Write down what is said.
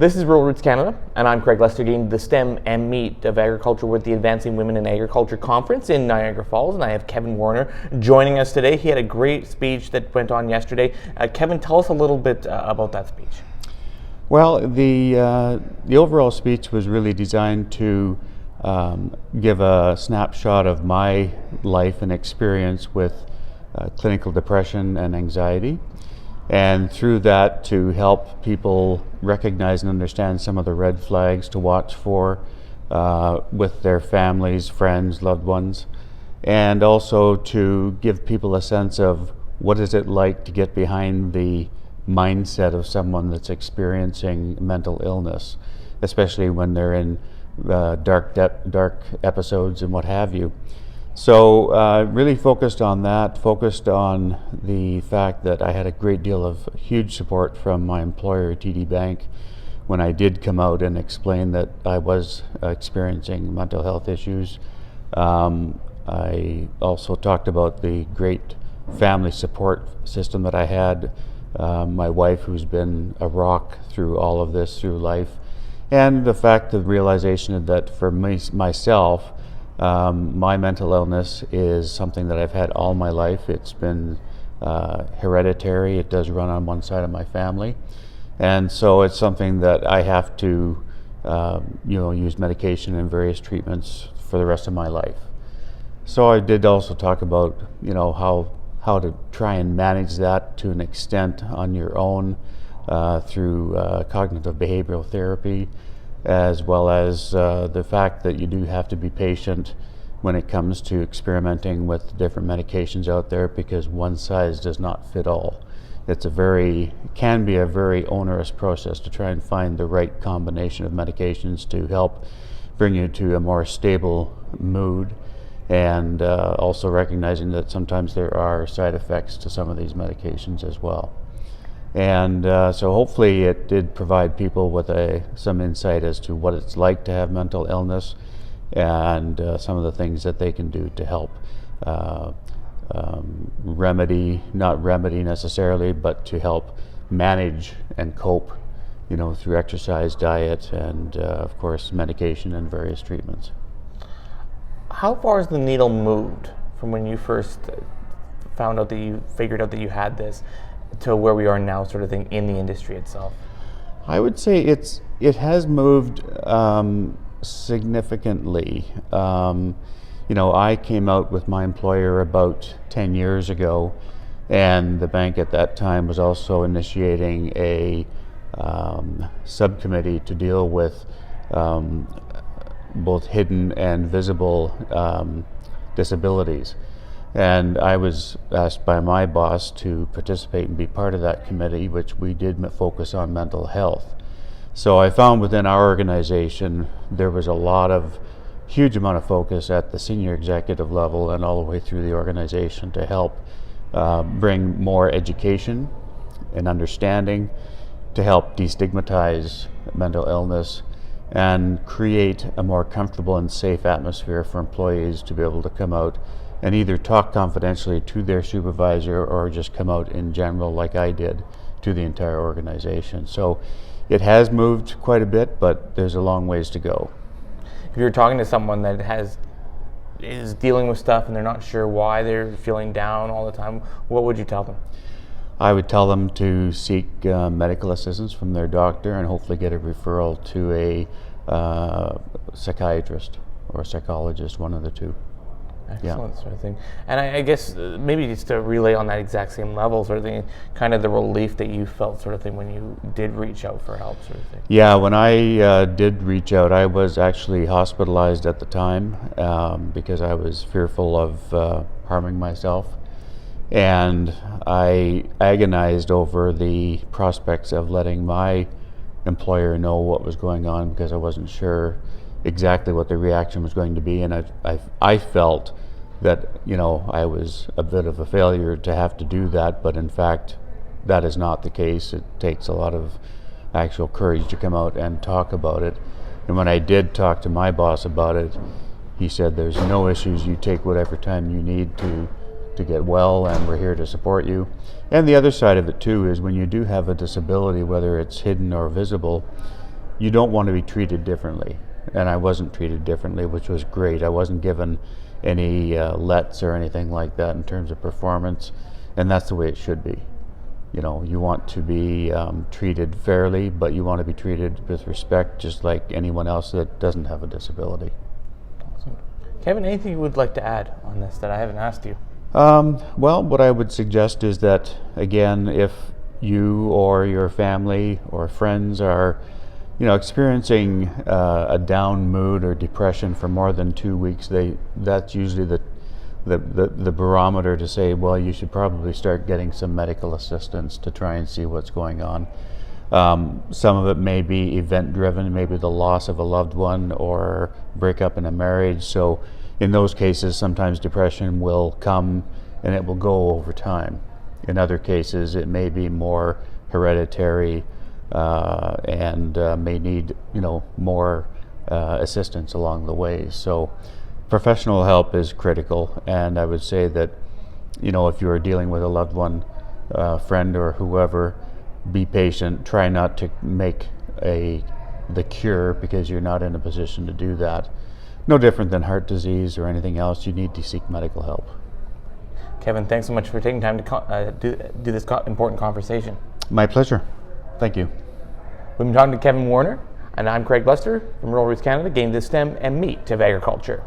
This is Rural Roots Canada, and I'm Craig Lester, getting the STEM and Meat of Agriculture with the Advancing Women in Agriculture Conference in Niagara Falls, and I have Kevin Werner joining us today. He had a great speech that went on yesterday. Kevin, tell us a little bit about that speech. Well, the overall speech was really designed to give a snapshot of my life and experience with clinical depression and anxiety, and through that to help people recognize and understand some of the red flags to watch for with their families, friends, loved ones, and also to give people a sense of what is it like to get behind the mindset of someone that's experiencing mental illness, especially when they're in dark episodes and what have you. So really focused on that, focused on the fact that I had a great deal of huge support from my employer, TD Bank, when I did come out and explain that I was experiencing mental health issues. I also talked about the great family support system that I had, my wife, who's been a rock through all of this, through life, and the fact, the realization that for myself, my mental illness is something that I've had all my life. It's been hereditary. It does run on one side of my family, and so it's something that I have to, use medication and various treatments for the rest of my life. So I did also talk about, how to try and manage that to an extent on your own through cognitive behavioral therapy, as well as the fact that you do have to be patient when it comes to experimenting with different medications out there, because one size does not fit all. It can be a very onerous process to try and find the right combination of medications to help bring you to a more stable mood, and also recognizing that sometimes there are side effects to some of these medications as well. And so hopefully it did provide people with some insight as to what it's like to have mental illness, and some of the things that they can do to help not remedy necessarily, but to help manage and cope, through exercise, diet, and of course medication and various treatments. How far has the needle moved from when you first figured out that you had this to where we are now, sort of thing, in the industry itself? I would say it has moved significantly. I came out with my employer about 10 years ago, and the bank at that time was also initiating a subcommittee to deal with both hidden and visible disabilities. And I was asked by my boss to participate and be part of that committee, which we did focus on mental health. So I found within our organization there was a huge amount of focus at the senior executive level and all the way through the organization to help bring more education and understanding, to help destigmatize mental illness and create a more comfortable and safe atmosphere for employees to be able to come out and either talk confidentially to their supervisor or just come out in general, like I did, to the entire organization. So it has moved quite a bit, but there's a long ways to go. If you're talking to someone that is dealing with stuff and they're not sure why they're feeling down all the time, what would you tell them? I would tell them to seek medical assistance from their doctor and hopefully get a referral to a psychiatrist or psychologist, one of the two. Excellent, sort of thing. And I guess maybe just to relay on that exact same level, sort of thing, kind of the relief that you felt, sort of thing, when you did reach out for help, sort of thing. Yeah, when I did reach out, I was actually hospitalized at the time because I was fearful of harming myself. And I agonized over the prospects of letting my employer know what was going on, because I wasn't sure exactly what the reaction was going to be, and I felt that I was a bit of a failure to have to do that, but in fact that is not the case. It takes a lot of actual courage to come out and talk about it. And when I did talk to my boss about it, he said, there's no issues, you take whatever time you need to get well, and we're here to support you. And the other side of it too is when you do have a disability, whether it's hidden or visible, you don't want to be treated differently. And I wasn't treated differently, which was great. I wasn't given any lets or anything like that in terms of performance, and that's the way it should be. You know, you want to be treated fairly, but you want to be treated with respect, just like anyone else that doesn't have a disability. Awesome. Kevin, anything you would like to add on this that I haven't asked you? Well, what I would suggest is that, again, if you or your family or friends are, experiencing a down mood or depression for more than 2 weeks, that's usually the barometer to say, well, you should probably start getting some medical assistance to try and see what's going on. Some of it may be event driven, maybe the loss of a loved one or breakup in a marriage. So in those cases, sometimes depression will come and it will go over time. In other cases, it may be more hereditary and may need, more assistance along the way. So professional help is critical, and I would say that, if you are dealing with a loved one, friend or whoever, be patient. Try not to make the cure, because you're not in a position to do that. No different than heart disease or anything else. You need to seek medical help. Kevin, thanks so much for taking time to do this important conversation. My pleasure. Thank you. We've been talking to Kevin Werner, and I'm Craig Lester from Rural Roots Canada, getting the STEM and meat of agriculture.